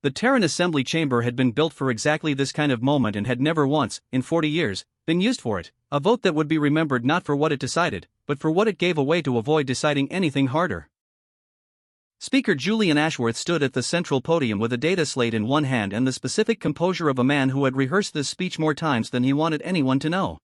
The Terran Assembly Chamber had been built for exactly this kind of moment and had never once, in 40 years, been used for it, a vote that would be remembered not for what it decided, but for what it gave away to avoid deciding anything harder. Speaker Julian Ashworth stood at the central podium with a data slate in one hand and the specific composure of a man who had rehearsed this speech more times than he wanted anyone to know.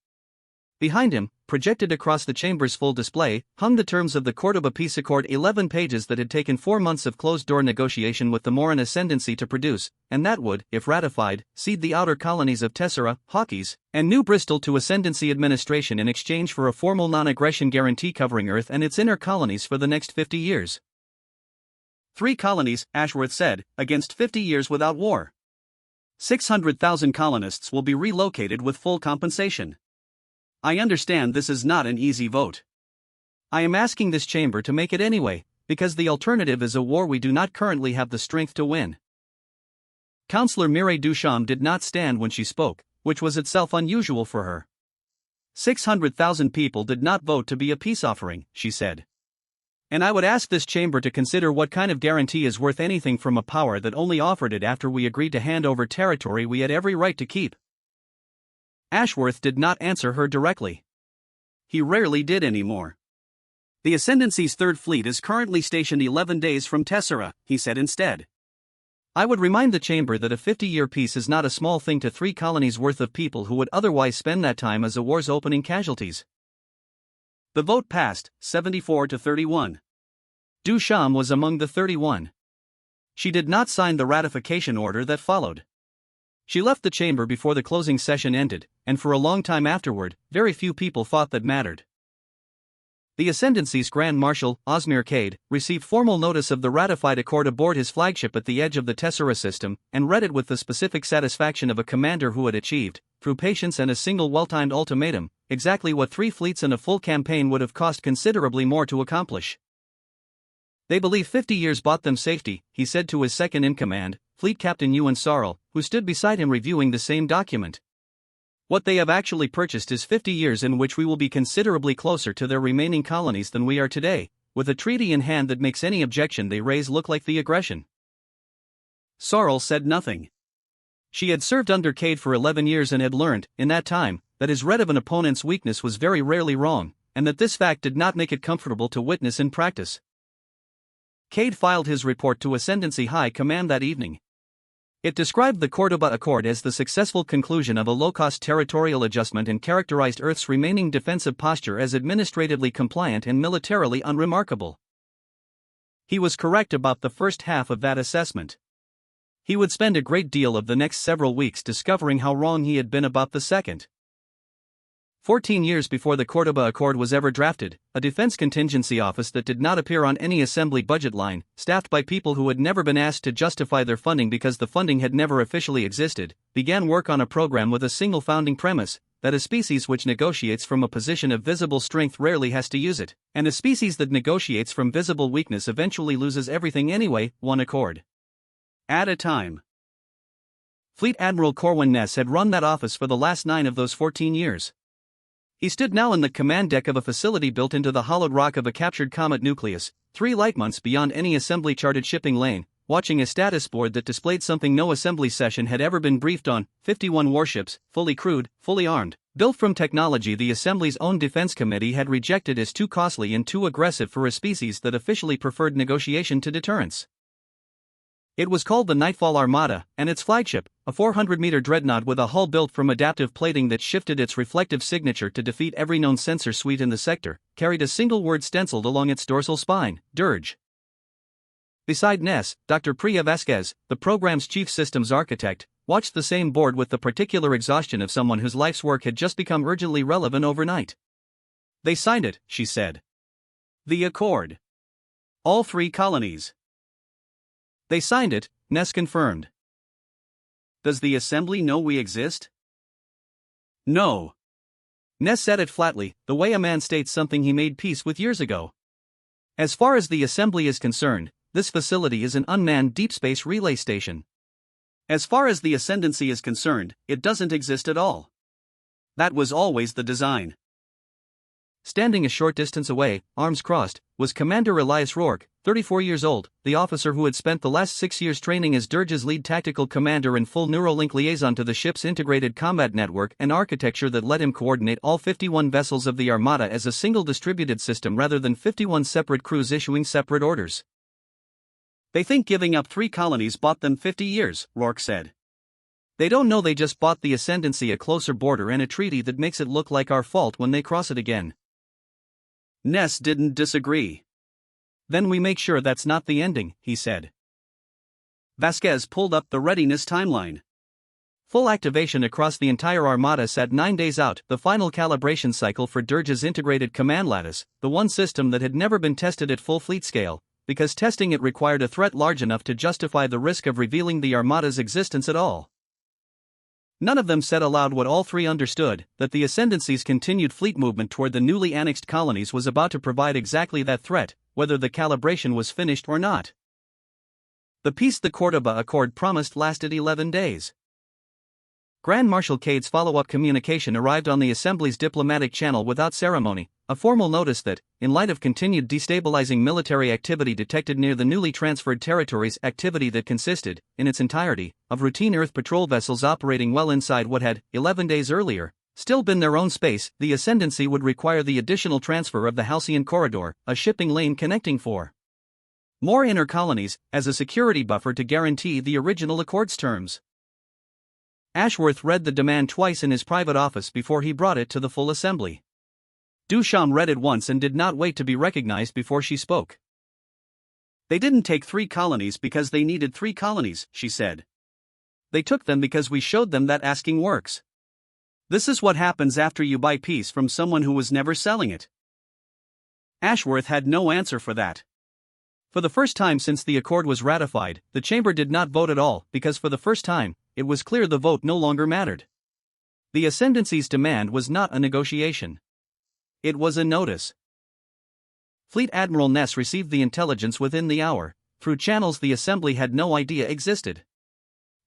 Behind him, projected across the chamber's full display, hung the terms of the Cordoba Peace Accord, 11 pages that had taken 4 months of closed-door negotiation with the Moran ascendancy to produce, and that would, if ratified, cede the outer colonies of Tessera, Hawkeys, and New Bristol to ascendancy administration in exchange for a formal non-aggression guarantee covering Earth and its inner colonies for the next 50 years. 3 colonies, Ashworth said, against 50 years without war. 600,000 colonists will be relocated with full compensation. I understand this is not an easy vote. I am asking this chamber to make it anyway, because the alternative is a war we do not currently have the strength to win. Councilor Mireille Duchamp did not stand when she spoke, which was itself unusual for her. 600,000 people did not vote to be a peace offering, she said. And I would ask this chamber to consider what kind of guarantee is worth anything from a power that only offered it after we agreed to hand over territory we had every right to keep. Ashworth did not answer her directly. He rarely did anymore. The Ascendancy's Third Fleet is currently stationed 11 days from Tessera, he said instead. I would remind the chamber that a 50-year peace is not a small thing to 3 colonies' worth of people who would otherwise spend that time as a war's opening casualties. The vote passed, 74-31. Duchamp was among the 31. She did not sign the ratification order that followed. She left the chamber before the closing session ended, and for a long time afterward, very few people thought that mattered. The Ascendancy's Grand Marshal, Osmir Kade, received formal notice of the ratified accord aboard his flagship at the edge of the Tessera system, and read it with the specific satisfaction of a commander who had achieved, through patience and a single well-timed ultimatum, exactly what 3 fleets and a full campaign would have cost considerably more to accomplish. They believe 50 years bought them safety, he said to his second-in-command, Fleet Captain Ewan Sarl, who stood beside him reviewing the same document. What they have actually purchased is 50 years in which we will be considerably closer to their remaining colonies than we are today, with a treaty in hand that makes any objection they raise look like the aggression. Sarl said nothing. She had served under Kade for 11 years and had learned, in that time, that his read of an opponent's weakness was very rarely wrong, and that this fact did not make it comfortable to witness in practice. Kade filed his report to Ascendancy High Command that evening. It described the Cordoba Accord as the successful conclusion of a low-cost territorial adjustment and characterized Earth's remaining defensive posture as administratively compliant and militarily unremarkable. He was correct about the first half of that assessment. He would spend a great deal of the next several weeks discovering how wrong he had been about the second. 14 years before the Cordoba Accord was ever drafted, a defense contingency office that did not appear on any assembly budget line, staffed by people who had never been asked to justify their funding because the funding had never officially existed, began work on a program with a single founding premise, that a species which negotiates from a position of visible strength rarely has to use it, and a species that negotiates from visible weakness eventually loses everything anyway, one accord at a time. Fleet Admiral Corwin Ness had run that office for the last 9 of those 14 years. He stood now in the command deck of a facility built into the hollowed rock of a captured comet nucleus, 3 light months beyond any assembly-charted shipping lane, watching a status board that displayed something no assembly session had ever been briefed on: 51 warships, fully crewed, fully armed, built from technology the Assembly's own Defense Committee had rejected as too costly and too aggressive for a species that officially preferred negotiation to deterrence. It was called the Nightfall Armada, and its flagship, a 400-meter dreadnought with a hull built from adaptive plating that shifted its reflective signature to defeat every known sensor suite in the sector, carried a single word stenciled along its dorsal spine: DIRGE. Beside Ness, Dr. Priya Vasquez, the program's chief systems architect, watched the same board with the particular exhaustion of someone whose life's work had just become urgently relevant overnight. They signed it, she said. The Accord. All 3 colonies. They signed it, Ness confirmed. Does the Assembly know we exist? No. Ness said it flatly, the way a man states something he made peace with years ago. As far as the Assembly is concerned, this facility is an unmanned deep space relay station. As far as the Ascendancy is concerned, it doesn't exist at all. That was always the design. Standing a short distance away, arms crossed, was Commander Elias Rourke, 34 years old, the officer who had spent the last 6 years training as DIRGE's lead tactical commander and full Neurolink liaison to the ship's integrated combat network and architecture that let him coordinate all 51 vessels of the Armada as a single distributed system rather than 51 separate crews issuing separate orders. They think giving up 3 colonies bought them 50 years, Rourke said. They don't know they just bought the Ascendancy a closer border and a treaty that makes it look like our fault when they cross it again. Ness didn't disagree. Then we make sure that's not the ending, he said. Vasquez pulled up the readiness timeline. Full activation across the entire Armada sat 9 days out, the final calibration cycle for DIRGE's integrated command lattice, the one system that had never been tested at full fleet scale, because testing it required a threat large enough to justify the risk of revealing the Armada's existence at all. None of them said aloud what all three understood, that the Ascendancy's continued fleet movement toward the newly annexed colonies was about to provide exactly that threat, whether the calibration was finished or not. The peace the Cordoba Accord promised lasted 11 days. Grand Marshal Kade's follow-up communication arrived on the Assembly's diplomatic channel without ceremony, a formal notice that, in light of continued destabilizing military activity detected near the newly transferred territories, activity that consisted, in its entirety, of routine Earth patrol vessels operating well inside what had, 11 days earlier, still been their own space, the Ascendancy would require the additional transfer of the Halcyon corridor, a shipping lane connecting 4 more inner colonies, as a security buffer to guarantee the original Accord's terms. Ashworth read the demand twice in his private office before he brought it to the full assembly. Duchamp read it once and did not wait to be recognized before she spoke. They didn't take 3 colonies because they needed 3 colonies, she said. They took them because we showed them that asking works. This is what happens after you buy peace from someone who was never selling it. Ashworth had no answer for that. For the first time since the Accord was ratified, the Chamber did not vote at all, because for the first time, it was clear the vote no longer mattered. The Ascendancy's demand was not a negotiation. It was a notice. Fleet Admiral Ness received the intelligence within the hour, through channels the Assembly had no idea existed.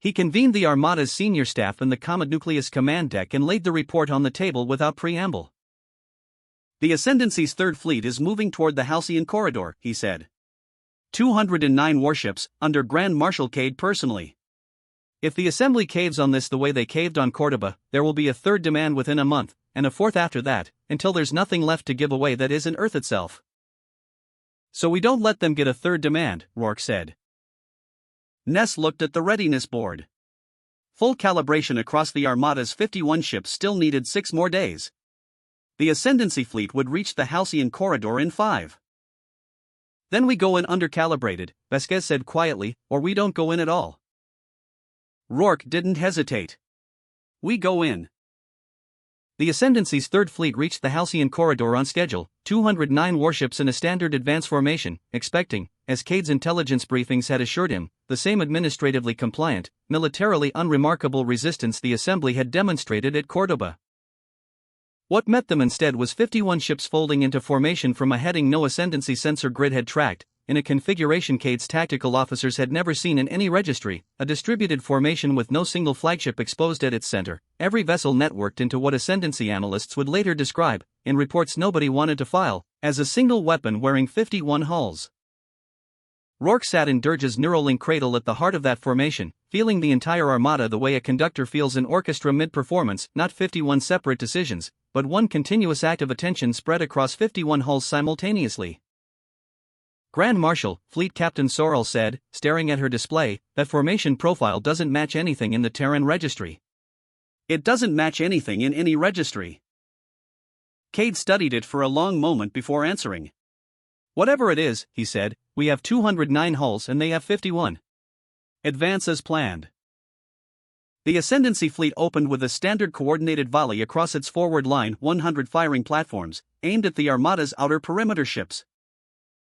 He convened the Armada's senior staff in the Comet Nucleus command deck and laid the report on the table without preamble. The Ascendancy's Third Fleet is moving toward the Halcyon corridor, he said. 209 warships, under Grand Marshal Kade personally. If the Assembly caves on this the way they caved on Cordoba, there will be a third demand within a month, and a fourth after that, until there's nothing left to give away that isn't Earth itself. So we don't let them get a third demand, Rourke said. Ness looked at the readiness board. Full calibration across the Armada's 51 ships still needed 6 more days. The Ascendancy fleet would reach the Halcyon corridor in 5. Then we go in undercalibrated, Vasquez said quietly, or we don't go in at all. Rourke didn't hesitate. We go in. The Ascendancy's Third Fleet reached the Halcyon corridor on schedule, 209 warships in a standard advance formation, expecting, as Kade's intelligence briefings had assured him, the same administratively compliant, militarily unremarkable resistance the Assembly had demonstrated at Cordoba. What met them instead was 51 ships folding into formation from a heading no Ascendancy sensor grid had tracked, in a configuration Kade's tactical officers had never seen in any registry, a distributed formation with no single flagship exposed at its center, every vessel networked into what Ascendancy analysts would later describe, in reports nobody wanted to file, as a single weapon wearing 51 hulls. Rourke sat in DIRGE's Neurolink cradle at the heart of that formation, feeling the entire Armada the way a conductor feels an orchestra mid-performance, not 51 separate decisions, but one continuous act of attention spread across 51 hulls simultaneously. Grand Marshal, Fleet Captain Sorrell said, staring at her display, that formation profile doesn't match anything in the Terran registry. It doesn't match anything in any registry. Kade studied it for a long moment before answering. Whatever it is, he said, we have 209 hulls and they have 51. Advance as planned. The Ascendancy fleet opened with a standard coordinated volley across its forward line, 100 firing platforms, aimed at the Armada's outer perimeter ships.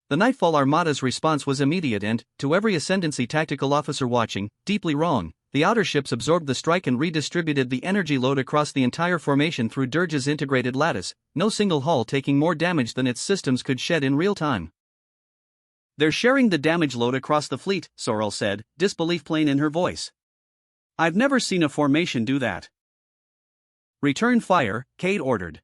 The Nightfall Armada's response was immediate and, to every Ascendancy tactical officer watching, deeply wrong. The outer ships absorbed the strike and redistributed the energy load across the entire formation through DIRGE's integrated lattice, no single hull taking more damage than its systems could shed in real time. They're sharing the damage load across the fleet, Sorrell said, disbelief plain in her voice. I've never seen a formation do that. Return fire, Kade ordered.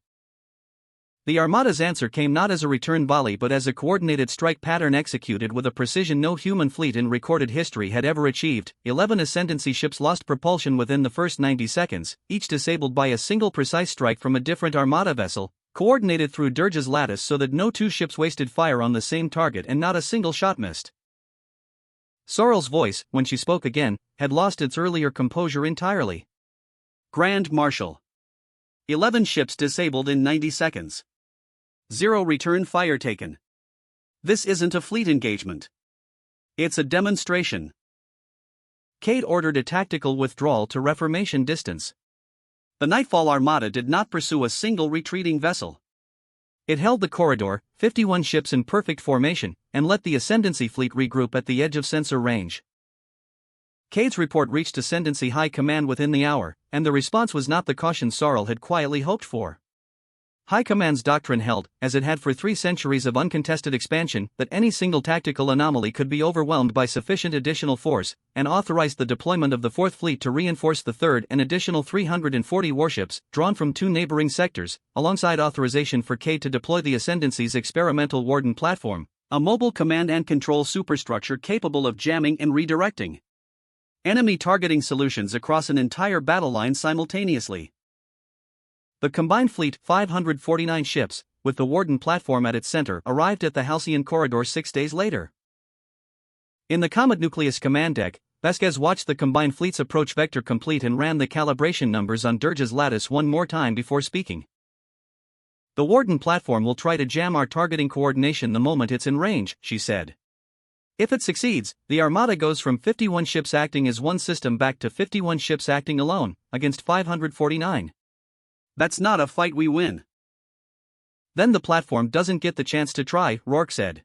The Armada's answer came not as a return volley but as a coordinated strike pattern executed with a precision no human fleet in recorded history had ever achieved. 11 ascendancy ships lost propulsion within the first 90 seconds, each disabled by a single precise strike from a different Armada vessel, coordinated through DIRGE's Lattice so that no two ships wasted fire on the same target and not a single shot missed. Sorrel's voice, when she spoke again, had lost its earlier composure entirely. Grand Marshal. 11 ships disabled in 90 seconds. 0 return fire taken. This isn't a fleet engagement. It's a demonstration. Kade ordered a tactical withdrawal to reformation distance. The Nightfall Armada did not pursue a single retreating vessel. It held the corridor, 51 ships in perfect formation, and let the Ascendancy fleet regroup at the edge of sensor range. Kade's report reached Ascendancy High Command within the hour, and the response was not the caution Sorrel had quietly hoped for. High Command's doctrine held, as it had for 3 centuries of uncontested expansion, that any single tactical anomaly could be overwhelmed by sufficient additional force, and authorized the deployment of the 4th Fleet to reinforce the 3rd and additional 340 warships, drawn from 2 neighboring sectors, alongside authorization for Kade to deploy the Ascendancy's experimental Warden platform, a mobile command and control superstructure capable of jamming and redirecting enemy targeting solutions across an entire battle line simultaneously. The combined fleet, 549 ships, with the Warden platform at its center, arrived at the Halcyon corridor 6 days later. In the Comet Nucleus command deck, Vasquez watched the combined fleet's approach vector complete and ran the calibration numbers on DIRGE's Lattice one more time before speaking. The Warden platform will try to jam our targeting coordination the moment it's in range, she said. If it succeeds, the Armada goes from 51 ships acting as one system back to 51 ships acting alone, against 549. That's not a fight we win. Then the platform doesn't get the chance to try, Rourke said.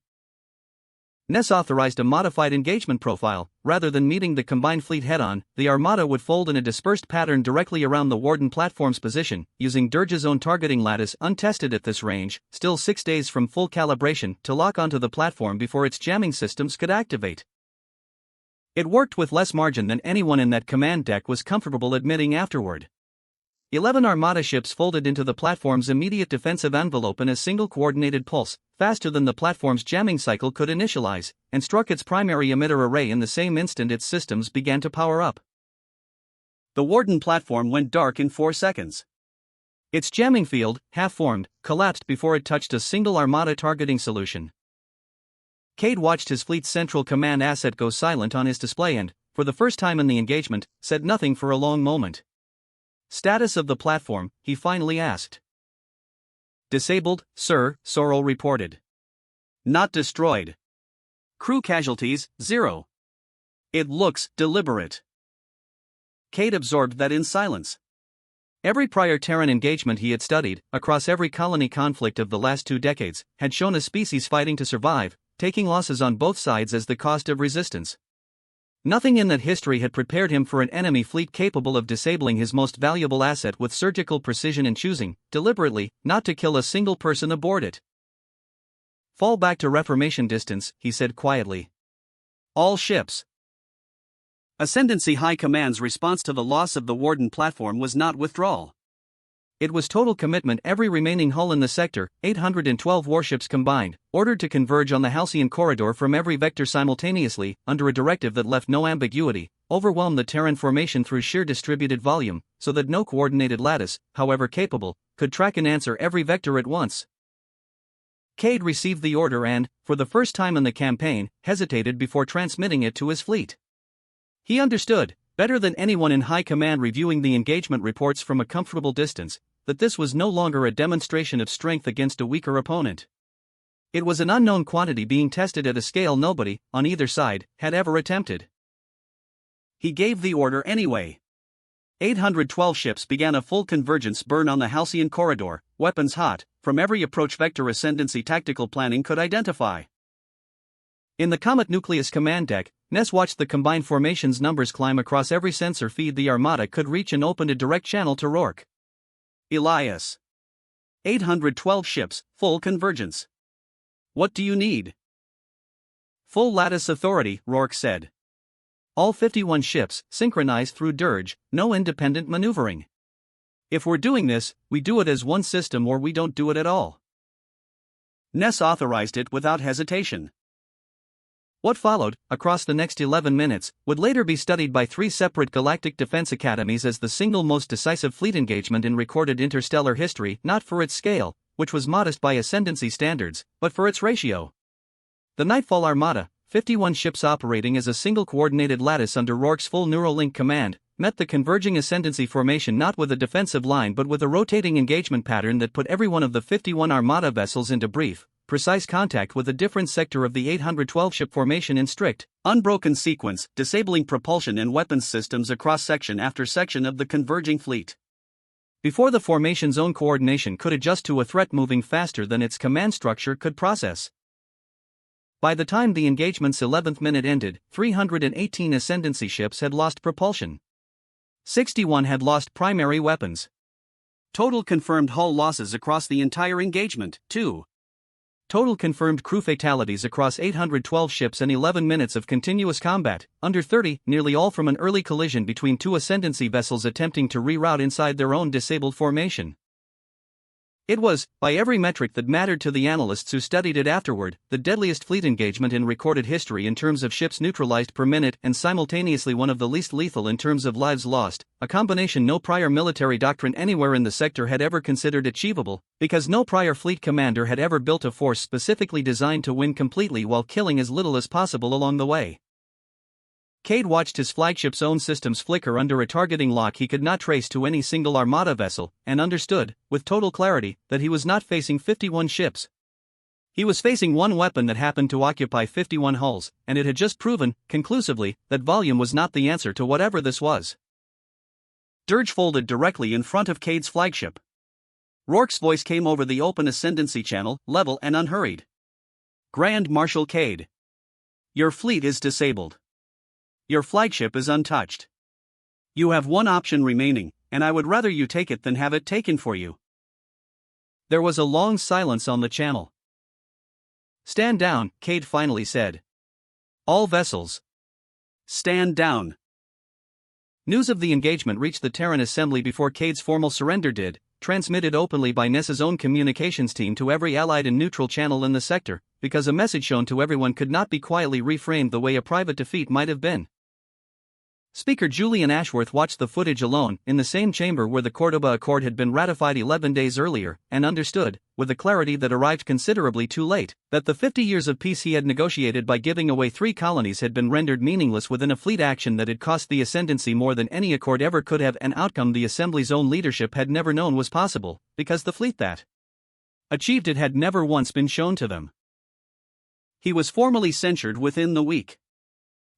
Ness authorized a modified engagement profile. Rather than meeting the combined fleet head-on, the Armada would fold in a dispersed pattern directly around the Warden platform's position, using DIRGE's own targeting lattice untested at this range, still 6 days from full calibration, to lock onto the platform before its jamming systems could activate. It worked with less margin than anyone in that command deck was comfortable admitting afterward. 11 Armada ships folded into the platform's immediate defensive envelope in a single coordinated pulse, faster than the platform's jamming cycle could initialize, and struck its primary emitter array in the same instant its systems began to power up. The Warden platform went dark in 4 seconds. Its jamming field, half-formed, collapsed before it touched a single Armada targeting solution. Kade watched his fleet's central command asset go silent on his display and, for the first time in the engagement, said nothing for a long moment. Status of the platform, he finally asked. Disabled, sir, Sorrel reported. Not destroyed. Crew casualties, 0. It looks deliberate. Kade absorbed that in silence. Every prior Terran engagement he had studied, across every colony conflict of the last 2 decades, had shown a species fighting to survive, taking losses on both sides as the cost of resistance. Nothing in that history had prepared him for an enemy fleet capable of disabling his most valuable asset with surgical precision and choosing, deliberately, not to kill a single person aboard it. Fall back to reformation distance, he said quietly. All ships. Ascendancy High Command's response to the loss of the Warden platform was not withdrawal. It was total commitment. Every remaining hull in the sector, 812 warships combined, ordered to converge on the Halcyon corridor from every vector simultaneously, under a directive that left no ambiguity, overwhelm the Terran formation through sheer distributed volume, so that no coordinated lattice, however capable, could track and answer every vector at once. Kade received the order and, for the first time in the campaign, hesitated before transmitting it to his fleet. He understood, better than anyone in high command reviewing the engagement reports from a comfortable distance, that this was no longer a demonstration of strength against a weaker opponent. It was an unknown quantity being tested at a scale nobody, on either side, had ever attempted. He gave the order anyway. 812 ships began a full convergence burn on the Halcyon corridor, weapons hot, from every approach vector Ascendancy tactical planning could identify. In the Comet Nucleus command deck, Ness watched the combined formations numbers climb across every sensor feed the Armada could reach and opened a direct channel to Rourke. Elias. 812 ships, full convergence. What do you need? Full lattice authority, Rourke said. All 51 ships, synchronized through DIRGE, no independent maneuvering. If we're doing this, we do it as one system or we don't do it at all. Ness authorized it without hesitation. What followed, across the next 11 minutes, would later be studied by 3 separate galactic defense academies as the single most decisive fleet engagement in recorded interstellar history, not for its scale, which was modest by ascendancy standards, but for its ratio. The Nightfall Armada, 51 ships operating as a single coordinated lattice under Rourke's full Neurolink command, met the converging ascendancy formation not with a defensive line but with a rotating engagement pattern that put every one of the 51 Armada vessels into brief, precise contact with a different sector of the 812-ship formation in strict, unbroken sequence, disabling propulsion and weapons systems across section after section of the converging fleet. Before the formation's own coordination could adjust to a threat moving faster than its command structure could process. By the time the engagement's 11th minute ended, 318 ascendancy ships had lost propulsion. 61 had lost primary weapons. Total confirmed hull losses across the entire engagement, 2. Total confirmed crew fatalities across 812 ships and 11 minutes of continuous combat, under 30, nearly all from an early collision between 2 ascendancy vessels attempting to reroute inside their own disabled formation. It was, by every metric that mattered to the analysts who studied it afterward, the deadliest fleet engagement in recorded history in terms of ships neutralized per minute and simultaneously one of the least lethal in terms of lives lost, a combination no prior military doctrine anywhere in the sector had ever considered achievable, because no prior fleet commander had ever built a force specifically designed to win completely while killing as little as possible along the way. Kade watched his flagship's own systems flicker under a targeting lock he could not trace to any single Armada vessel, and understood, with total clarity, that he was not facing 51 ships. He was facing one weapon that happened to occupy 51 hulls, and it had just proven, conclusively, that volume was not the answer to whatever this was. DIRGE folded directly in front of Kade's flagship. Rourke's voice came over the open ascendancy channel, level and unhurried. Grand Marshal Kade. Your fleet is disabled. Your flagship is untouched. You have one option remaining, and I would rather you take it than have it taken for you. There was a long silence on the channel. Stand down, Kade finally said. All vessels. Stand down. News of the engagement reached the Terran Assembly before Kade's formal surrender did, transmitted openly by Ness's own communications team to every allied and neutral channel in the sector, because a message shown to everyone could not be quietly reframed the way a private defeat might have been. Speaker Julian Ashworth watched the footage alone, in the same chamber where the Cordoba Accord had been ratified 11 days earlier, and understood, with a clarity that arrived considerably too late, that the 50 years of peace he had negotiated by giving away 3 colonies had been rendered meaningless within a fleet action that had cost the ascendancy more than any accord ever could have, an outcome the Assembly's own leadership had never known was possible, because the fleet that achieved it had never once been shown to them. He was formally censured within the week.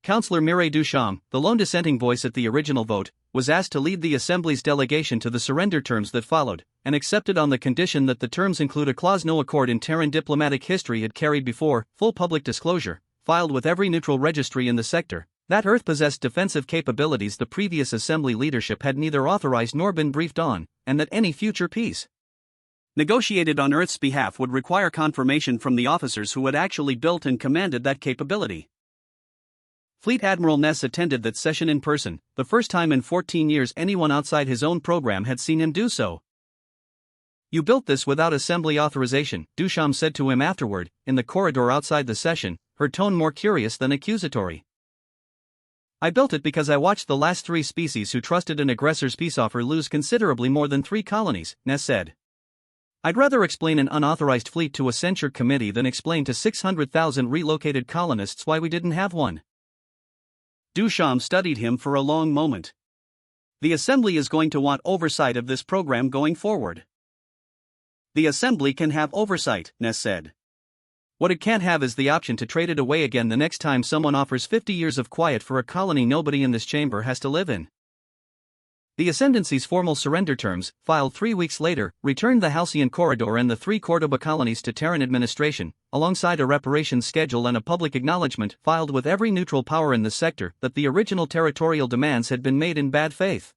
Councilor Duchamp, the lone dissenting voice at the original vote, was asked to lead the Assembly's delegation to the surrender terms that followed, and accepted on the condition that the terms include a clause no accord in Terran diplomatic history had carried before, full public disclosure, filed with every neutral registry in the sector, that Earth possessed defensive capabilities the previous Assembly leadership had neither authorized nor been briefed on, and that any future peace negotiated on Earth's behalf would require confirmation from the officers who had actually built and commanded that capability. Fleet Admiral Ness attended that session in person, the first time in 14 years anyone outside his own program had seen him do so. You built this without Assembly authorization, Duchamp said to him afterward, in the corridor outside the session, her tone more curious than accusatory. I built it because I watched the last 3 species who trusted an aggressor's peace offer lose considerably more than 3 colonies, Ness said. I'd rather explain an unauthorized fleet to a censure committee than explain to 600,000 relocated colonists why we didn't have one. Duchamp studied him for a long moment. The Assembly is going to want oversight of this program going forward. The Assembly can have oversight, Ness said. What it can't have is the option to trade it away again the next time someone offers 50 years of quiet for a colony nobody in this chamber has to live in. The Ascendancy's formal surrender terms, filed 3 weeks later, returned the Halcyon corridor and the 3 Cordoba colonies to Terran administration, alongside a reparations schedule and a public acknowledgement filed with every neutral power in the sector that the original territorial demands had been made in bad faith.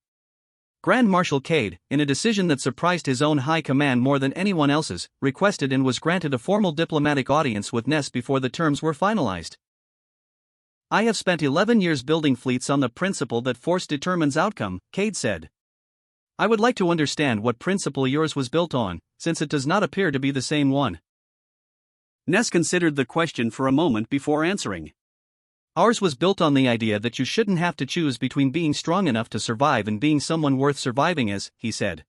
Grand Marshal Kade, in a decision that surprised his own high command more than anyone else's, requested and was granted a formal diplomatic audience with Ness before the terms were finalized. I have spent 11 years building fleets on the principle that force determines outcome, Kade said. I would like to understand what principle yours was built on, since it does not appear to be the same one. Ness considered the question for a moment before answering. Ours was built on the idea that you shouldn't have to choose between being strong enough to survive and being someone worth surviving as, he said.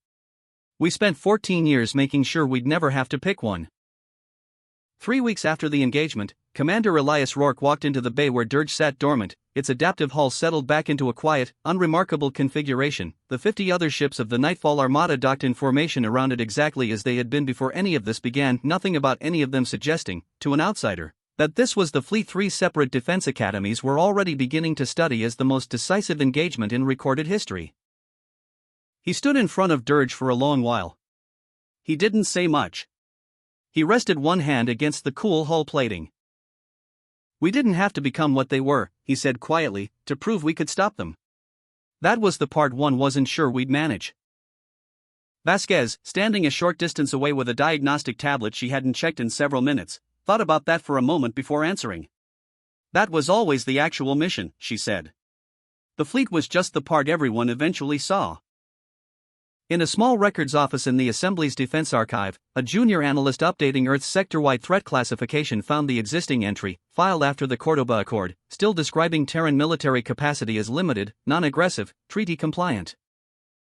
We spent 14 years making sure we'd never have to pick one. 3 weeks after the engagement, Commander Elias Rourke walked into the bay where DIRGE sat dormant, its adaptive hull settled back into a quiet, unremarkable configuration. The 50 other ships of the Nightfall Armada docked in formation around it exactly as they had been before any of this began, nothing about any of them suggesting, to an outsider, that this was the fleet. 3 separate defense academies were already beginning to study as the most decisive engagement in recorded history. He stood in front of DIRGE for a long while. He didn't say much. He rested one hand against the cool hull plating. We didn't have to become what they were, he said quietly, to prove we could stop them. That was the part one wasn't sure we'd manage. Vasquez, standing a short distance away with a diagnostic tablet she hadn't checked in several minutes, thought about that for a moment before answering. That was always the actual mission, she said. The fleet was just the part everyone eventually saw. In a small records office in the Assembly's Defense Archive, a junior analyst updating Earth's sector-wide threat classification found the existing entry, filed after the Cordoba Accord, still describing Terran military capacity as limited, non-aggressive, treaty-compliant.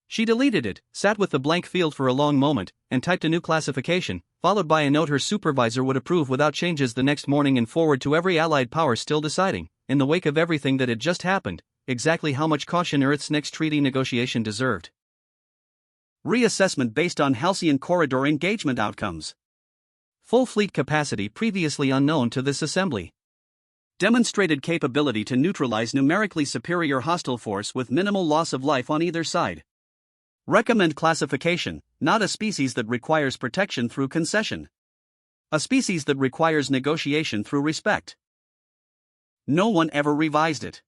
She deleted it, sat with the blank field for a long moment, and typed a new classification, followed by a note her supervisor would approve without changes the next morning and forward to every Allied power still deciding, in the wake of everything that had just happened, exactly how much caution Earth's next treaty negotiation deserved. Reassessment based on Halcyon corridor engagement outcomes. Full fleet capacity previously unknown to this assembly. Demonstrated capability to neutralize numerically superior hostile force with minimal loss of life on either side. Recommend classification, not a species that requires protection through concession. A species that requires negotiation through respect. No one ever revised it.